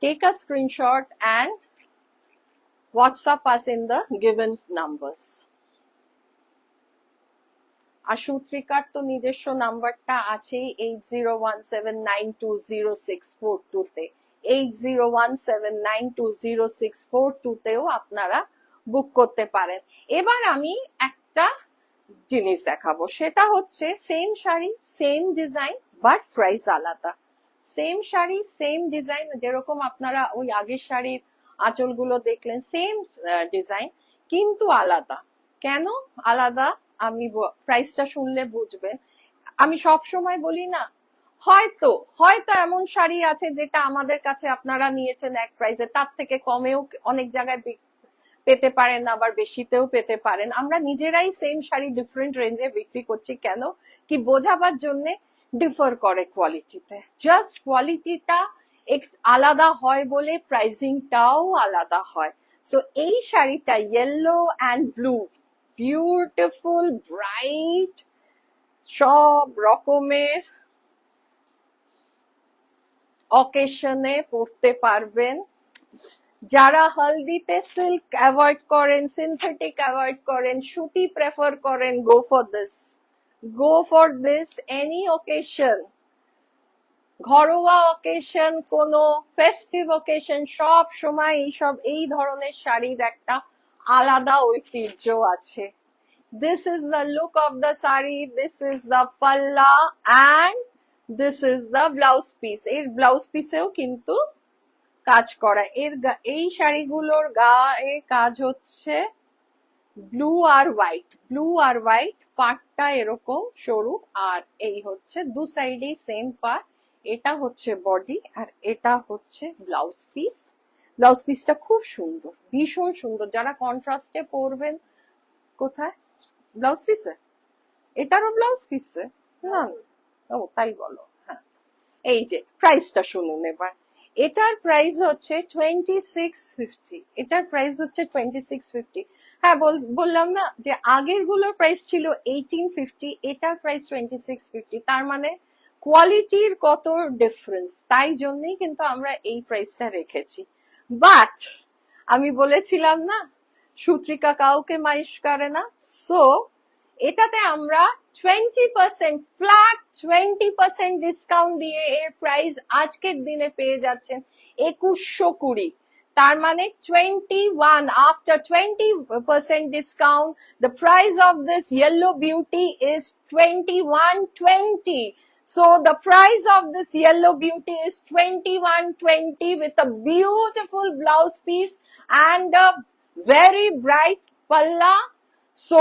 take a screenshot and WhatsApp us in the given numbers. আর সূত্রিকার তো নিজস্ব নাম্বারটা আছে 8017920642 তে, 8017920642 তেও আপনারা বুক করতে পারেন। এবার আমি একটা জিনিস দেখাবো, সেটা হচ্ছে same sari same design but price আলাদা। সেম শাড়ি সেম ডিজাইন, যেরকম আপনারা ওই আগের শাড়ির আঁচলগুলো দেখলেন, সেম ডিজাইন কিন্তু আলাদা। কেন আলাদা? আমি প্রাইসটা শুনলে বুঝবেন। আমি সব সময় বলি না, হয়তো হয়তো এমন শাড়ি আছে যেটা আমাদের কাছে আপনারা নিয়েছেন এক প্রাইসে, তার থেকে কমেও অনেক জায়গায় পেতে পারেন, আবার বেশিতেও পেতে পারেন। আমরা নিজেরাই সেম শাড়ি ডিফারেন্ট রেঞ্জে বিক্রি করছি, কেন কি বোঝাবার জন্য ডিফার করে কোয়ালিটিতে। জাস্ট কোয়ালিটিটা আলাদা হয় বলে প্রাইসিংটাও আলাদা হয়। সো এই শাড়িটা yellow and blue, beautiful bright, সব রকমের অকেশনে পড়তে পারবেন। যারা হলদিতে সিল্ক অ্যাভয়েড করেন, সিনথেটিক অ্যাভয়েড করেন, সুতি প্রেফার করেন, গো for this, go for this. Any occasion, ঘরোয়া অকেশন, কোনো ফেস্টিভ অকেশন, সব সময় এইসব এই ধরনের শাড়ির একটা আলাদা ঐতিহ্য আছে। This is the look of the sari, this is the palla and this is the blouse piece. এর ব্লাউজ পিসেও কিন্তু কাজ করা। এই শাড়িগুলোর গায়ে কাজ হচ্ছে ব্লু আর হোয়াইট, ব্লু আর হোয়াইট, পাটটা এরকম সরু, আর এই হচ্ছে দু সাইডে সেম পার্ট। এটা হচ্ছে বডি আর এটা হচ্ছে ব্লাউজ পিস। ব্লাউজ পিসটা খুব সুন্দর, ভীষণ সুন্দর। যারা কন্ট্রাস্টে পরবেন, কোথায় ব্লাউজ পিসে, এটারও ব্লাউজ পিসে না, ও তাই বলো, হ্যাঁ। এই যে প্রাইসটা শুনুন এবার। এটার প্রাইস হচ্ছে 2650, এটার প্রাইস হচ্ছে 2650। হ্যাঁ, বললাম না যে আগের গুলোর প্রাইস ছিল 1850, এটার প্রাইস 2650। তার মানে কোয়ালিটির কত ডিফারেন্স, তাই জন্যই কিন্তু আমরা এই প্রাইসটা রেখেছি। বাট আমি বলেছিলাম না, সূত্রিকা কাউকে মাইশ করে না, সো এটাতে আমরা 20% ফ্ল্যাট 20% ডিসকাউন্ট দিয়ে এর প্রাইস আজকের দিনে পেয়ে যাচ্ছেন 2120। তার মানে 21, after 20% discount, the price of this yellow beauty is 2120. So the price of this yellow beauty is 2120 with a beautiful blouse piece and a very bright palla. So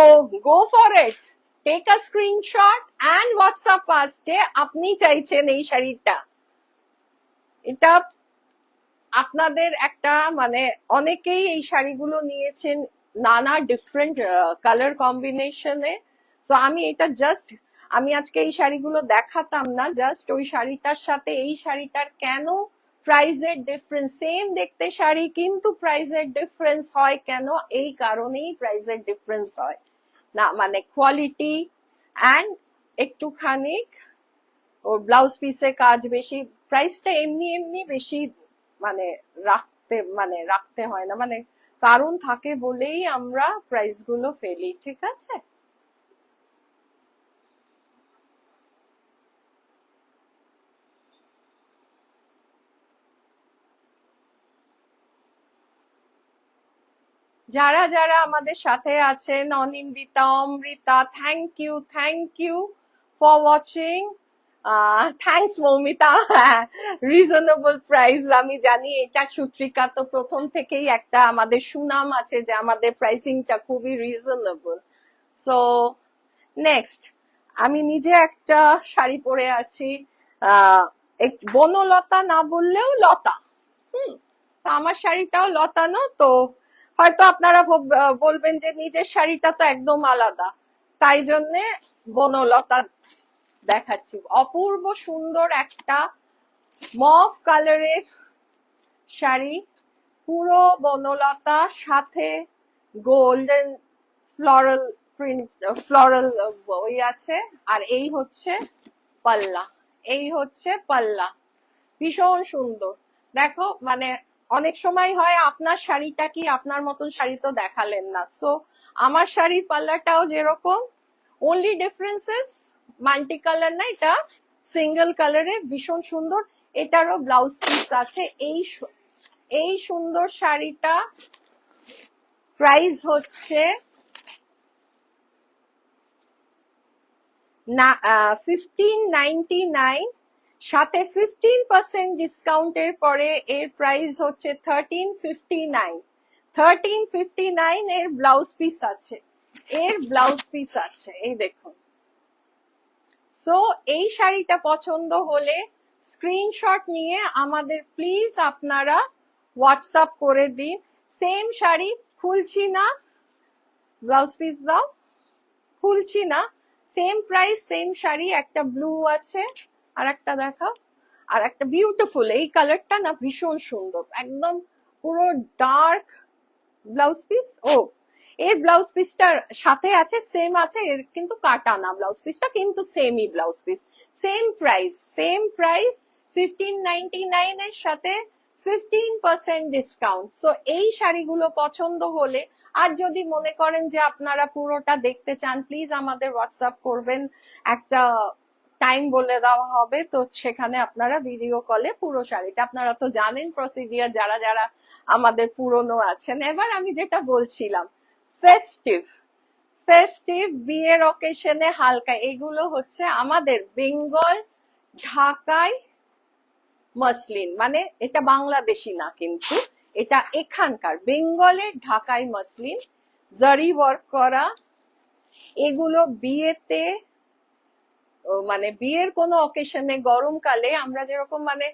go for it. Take a screenshot and WhatsApp us যে আপনি চাইছেন এই শাড়িটা। এটা আপনাদের একটা মানে অনেকেই এই শাড়িগুলো নিয়েছেন নানা ডিফারেন্ট কালার কম্বিনেশনে। সো আমি এটা জাস্ট, আমি আজকে এই শাড়িগুলো দেখাতাম না, জাস্ট ওই শাড়িটার সাথে এই শাড়িটার কেন প্রাইসের ডিফারেন্স, সেম দেখতে শাড়ি কিন্তু প্রাইসের ডিফারেন্স হয় কেন, এই কারণেই প্রাইসের ডিফারেন্স হয় না, মানে কোয়ালিটি অ্যান্ড একটুখানি ওর ব্লাউজ পিসে কাজ বেশি, প্রাইসটা এমনি এমনি বেশি মানে রাখতে হয় না, মানে কারণ থাকে বলেই আমরা প্রাইস গুলো ফেলি, ঠিক আছে? যারা যারা আমাদের সাথে আছেন, Anindita, Amrita, thank you for watching. Thanks Moumita, reasonable price. আমি জানি এটা সূত্রিকা তো প্রথম থেকেই একটা আমাদের সুনাম আছে যে আমাদের প্রাইসিংটা খুবই রিজনেবল। সো নেক্সট, আমি নিজে একটা শাড়ি পরে আছি, বনলতা না বললেও লতা, আমার শাড়িটাও লতানো, তো হয়তো আপনারা বলবেন যে নিজের শাড়িটা তো একদম আলাদা, তাই জন্যে বনলতা দেখাচ্ছি। অপূর্ব সুন্দর একটা মভ কালারের শাড়ি, পুরো বনলতা, সাথে গোল্ডেন ফ্লোরাল প্রিন্ট, ফ্লোরাল ওই আছে, আর এই হচ্ছে পাল্লা, এই হচ্ছে পাল্লা, ভীষণ সুন্দর। দেখো মানে অনেক সময় হয় আপনার শাড়িটা কি, আপনার মতন শাড়ি তো দেখালেন না, সো আমার শাড়ির পাল্লাটাও যেরকম, অনলি ডিফারেন্সেস মাল্টি কালার না, এটা সিঙ্গেল কালারের, ভীষণ সুন্দর। এটারও ব্লাউজ পিস আছে। এই সুন্দর শাড়িটা প্রাইস হচ্ছে 1599, সাথে 15% ডিসকাউন্টের পরে এর প্রাইস হচ্ছে 1359। 1359 এর ব্লাউজ পিস আছে, এর ব্লাউজ পিস আছে, এই দেখুন। সো এই শাড়িটা পছন্দ হলে স্ক্রিনশট নিয়ে আমাদের প্লিজ আপনারা হোয়াটসঅ্যাপ করে দিন। সেম শাড়ি, খুলছি না, ব্লাউজ পিস দাও, খুলছি না, সেম প্রাইস, সেম শাড়ি, একটা ব্লু আছে আর একটা দেখাও, আর একটা বিউটিফুল, এই কালারটা না ভীষণ সুন্দর, একদম পুরো ডার্ক ব্লাউজ পিস। ও এই ব্লাউজ পিসটার সাথে আছে, সেম আছে, এর কিন্তু কাটা না ব্লাউজ পিসটা, কিন্তু সেমই ব্লাউজ পিস, সেম প্রাইস 1599 এর সাথে 15% ডিসকাউন্ট। সো এই শাড়িগুলো পছন্দ হলে, আর যদি মনে করেন যে আপনারা পুরোটা দেখতে চান, প্লিজ আমাদের হোয়াটসঅ্যাপ করবেন, একটা টাইম বলে দেওয়া হবে, তো সেখানে আপনারা ভিডিও কলে পুরো শাড়িটা, আপনারা তো জানেন প্রসিডিয়ার যারা যারা আমাদের পুরনো আছেন। এবার আমি যেটা বলছিলাম, ফেস্টিভ ফেস্টিভ বিয়ের অকেশনে হালকা, এগুলো হচ্ছে আমাদের বেঙ্গল ঢাকায় মসলিন, মানে এটা বাংলাদেশি না, কিন্তু এটা এখানকার বেঙ্গলের ঢাকাই মসলিন, জারি ওয়ার্ক করা। এগুলো বিয়েতে, মানে বিয়ের কোনো অকেশনে গরমকালে আমরা যেরকম মানে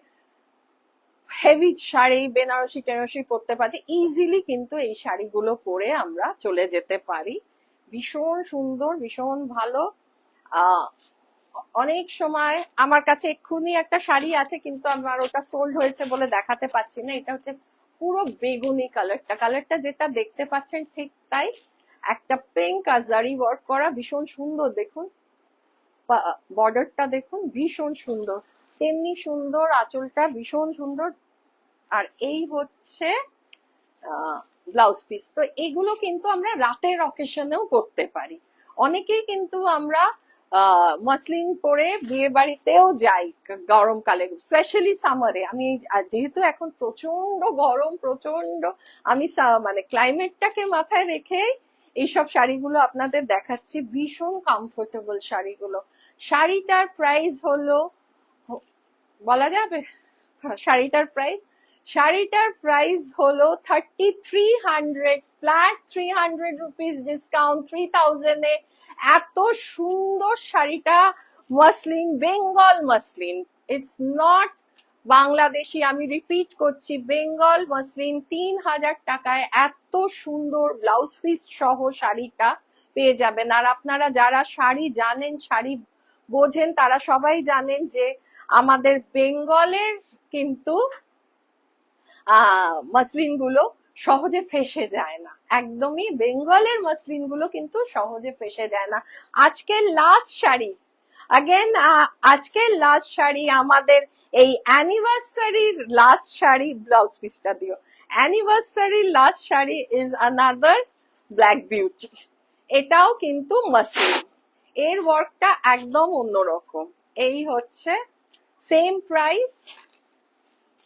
হেভি শাড়ি বেনারসি টেনারসি পরতে পারি, ইজিলি কিন্তু এই শাড়িগুলো পরে আমরা চলে যেতে পারি। ভীষণ সুন্দর, ভীষণ ভালো। আহ অনেক সময় আমার কাছে এক্ষুনি একটা শাড়ি আছে, কিন্তু আমার ওটা সোল্ড হয়েছে বলে দেখাতে পাচ্ছি না। এটা হচ্ছে পুরো বেগুনি কালারটা যেটা দেখতে পাচ্ছেন ঠিক তাই, একটা পিঙ্ক আর জারি ওয়ার্ক করা, ভীষণ সুন্দর। দেখুন বর্ডারটা দেখুন, ভীষণ সুন্দর, তেমনি সুন্দর আঁচলটা, ভীষণ সুন্দর। আর এই হচ্ছে ব্লাউজ পিস। তো এগুলো কিন্তু আমরা রাতের অকেশনেও করতে পারি। অনেকেই কিন্তু আমরা মসলিন পরে বিয়ে বাড়িতেও যাই গরমকালে, স্পেশালি সামারে। আমি যেহেতু এখন প্রচন্ড গরম, প্রচন্ড, আমি মানে ক্লাইমেটটাকে মাথায় রেখে এইসব শাড়িগুলো আপনাদের দেখাচ্ছি। ভীষণ কমফোর্টেবল শাড়িগুলো। শাড়িটার প্রাইস হলো, বলা যাবে শাড়িটার প্রাইস হলো 3300, ফ্ল্যাট 300 রুপিস ডিসকাউন্ট, 3000 এ। এত সুন্দর শাড়িটা, muslin, Bengal muslin, it's not Bangladeshi, আমি রিপিট করছি, বেঙ্গল মসলিন। 3000 টাকায় এত সুন্দর ব্লাউজ পিস সহ শাড়িটা পেয়ে যাবেন। আর আপনারা যারা শাড়ি জানেন, শাড়ি বোঝেন, তারা সবাই জানেন যে আমাদের বেঙ্গলের কিন্তু মসলিন গুলো সহজে ফেসে যায় না, একদমই বেঙ্গলের মসলিন গুলো কিন্তু সহজে ফেসে যায় না। আজকের লাস্ট শাড়ি, আজকের লাস্ট শাড়ি, আমাদের এই অ্যানিভার্সারির লাস্ট শাড়ি, ব্লাউজ পিসটা দিও, অ্যানিভার্সারির last sari is another black beauty. এটাও কিন্তু মসলিন, এর ওয়ার্কটা একদম অন্যরকম। এই হচ্ছে সেম প্রাইস,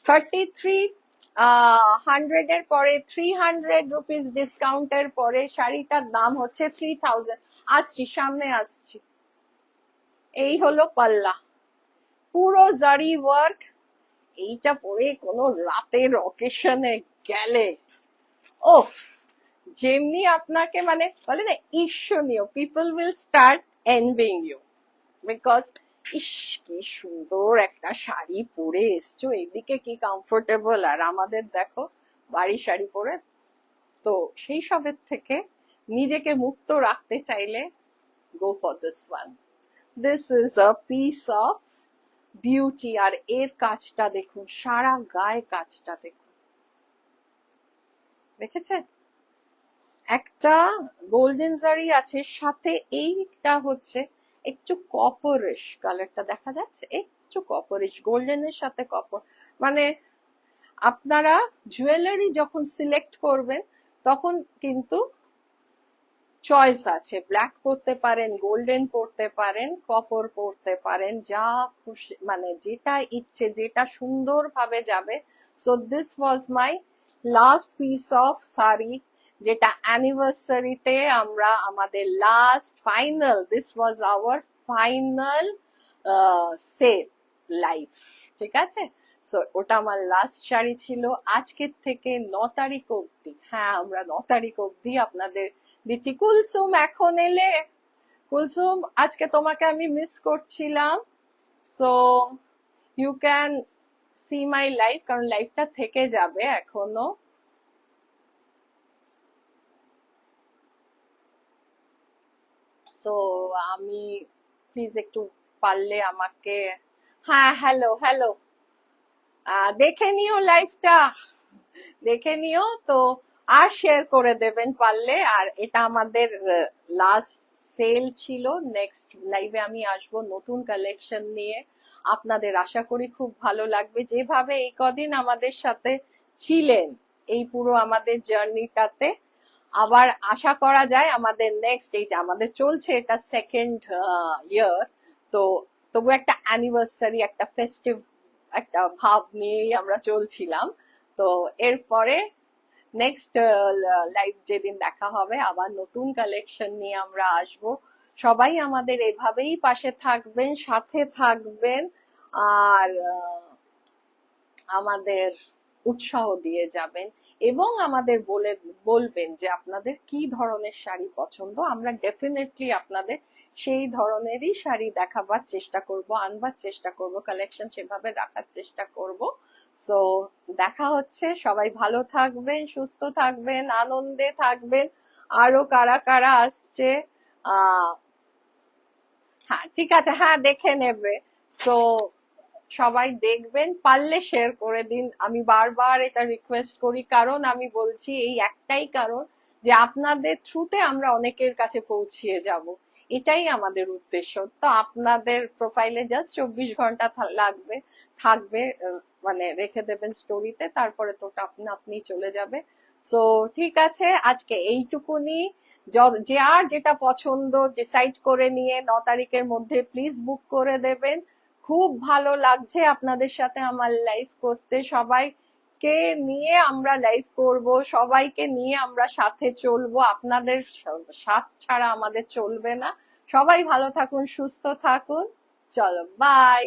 3300 এর পরে 300 রুপিস ডিসকাউন্টের পরে শাড়িটার দাম হচ্ছে 3000। আসছি, সামনে আসছি। এই হলো পাল্লা, পুরো জারি ওয়ার্ক। এইটা পরে কোনো রাতের অকেশনে গেলে, ওফ, যেমনি আপনাকে মানে বলে না ঈর্ষণীয়, people will start envying you, because ইস কি সুন্দর একটা শাড়ি পরে এসছো, এদিকে কি কমফোর্টেবল, আর আমাদের দেখো বাড়ি শাড়ি পরে। তো সেই সবের থেকে নিজেকে মুক্ত রাখতে চাইলে go for this one. This is a piece of beauty. আর এর কাজটা দেখুন, সারা গায়ে কাজটা দেখুন, দেখেছেন? একটা গোল্ডেন জারি আছে, সাথে এইটা হচ্ছে একটু কপারিশ কালারটা দেখা যাচ্ছে, একটু কপারিশ, গোল্ডেনের সাথে কপার। মানে আপনারা জুয়েলারি যখন সিলেক্ট করবেন তখন কিন্তু চয়েস আছে, ব্ল্যাক পরতে পারেন, গোল্ডেন পরতে পারেন, কপার পরতে পারেন, যা খুশি, মানে যেটা ইচ্ছে, যেটা সুন্দর ভাবে যাবে। So this was my last piece of sari, যেটা অ্যানিভার্সারিতে আমরা আমাদের last final, this was our final sale life, ঠিক আছে? সো ওটা আমার লাস্ট শাড়ি ছিল। আজকের থেকে 9 তারিখ অব্দি, হ্যাঁ আমরা 9 তারিখ অব্দি আপনাদের দিচ্ছি। কুলসুম এখন এলে, কুলসুম আজকে তোমাকে আমি মিস করছিলাম। So you can see my live, কারণ লাইভটা থেকে যাবে এখনো। সো আমি প্লিজ একটু পারলে আমাকে, হ্যাঁ হ্যালো হ্যালো, দেখে নিও লাইভটা, দেখে নিও তো, আর শেয়ার করে দেবেন পারলে। আর এটা আমাদের লাস্ট সেল ছিল, নেক্সট লাইভে আমি আসবো নতুন কালেকশন নিয়ে। আপনাদের আশা করি খুব ভালো লাগবে। যেভাবে এই কদিন আমাদের সাথে ছিলেন এই পুরো আমাদের জার্নিটাতে, আবার আশা করা যায় আমাদের নেক্সট, এই যে আমাদের চলছে এটা সেকেন্ড ইয়ার, তো তবু একটা অ্যানিভার্সারি, একটা ফেস্টিভ একটা ভাব নিয়েই আমরা চলছিলাম। তো এরপরে নেক্সট লাইভ যেদিন দেখা হবে আবার নতুন কালেকশন নিয়ে আমরা আসব। সবাই আমাদের এভাবেই পাশে থাকবেন, সাথে থাকবেন, আর আমাদের উৎসাহ দিয়ে যাবেন, এবং আমাদের বলবেন যে আপনাদের কি ধরনের শাড়ি পছন্দ। আমরা ডেফিনেটলি আপনাদের সেই ধরনেরই শাড়ি দেখাবার চেষ্টা করব, আনবার চেষ্টা করব, কালেকশন সেভাবে রাখার চেষ্টা করব। সো দেখা হচ্ছে, সবাই ভালো থাকবেন, সুস্থ থাকবেন, আনন্দে থাকবেন। আরো কারা কারা আসছে, আহ হ্যাঁ ঠিক আছে, হ্যাঁ দেখে নেবে। সো সবাই দেখবেন, পারলে শেয়ার করে দিন। আমি বারবার এটা রিকোয়েস্ট করি, কারণ আমি বলছি এই একটাই কারণ যে আপনাদের থ্রুতে আমরা অনেকের কাছে পৌঁছিয়ে যাব, এটাই আমাদের উদ্দেশ্য। তো আপনাদের প্রোফাইলে জাস্ট 24 ঘন্টা লাগবে, থাকবে, মানে রেখে দেবেন স্টোরিতে, তারপরে তো ওটা আপনি আপনি চলে যাবে। সো ঠিক আছে, আজকে এইটুকুনি। যে আর যেটা পছন্দ ডিসাইড করে নিয়ে 9 তারিখের মধ্যে প্লিজ বুক করে দেবেন। খুব ভালো লাগছে আপনাদের সাথে আমার লাইভ করতে, সবাইকে নিয়ে আমরা লাইভ করব, সবাইকে নিয়ে আমরা সাথে চলবো, আপনাদের সাথ ছাড়া আমাদের চলবে না। সবাই ভালো থাকুন, সুস্থ থাকুন, চলো বাই।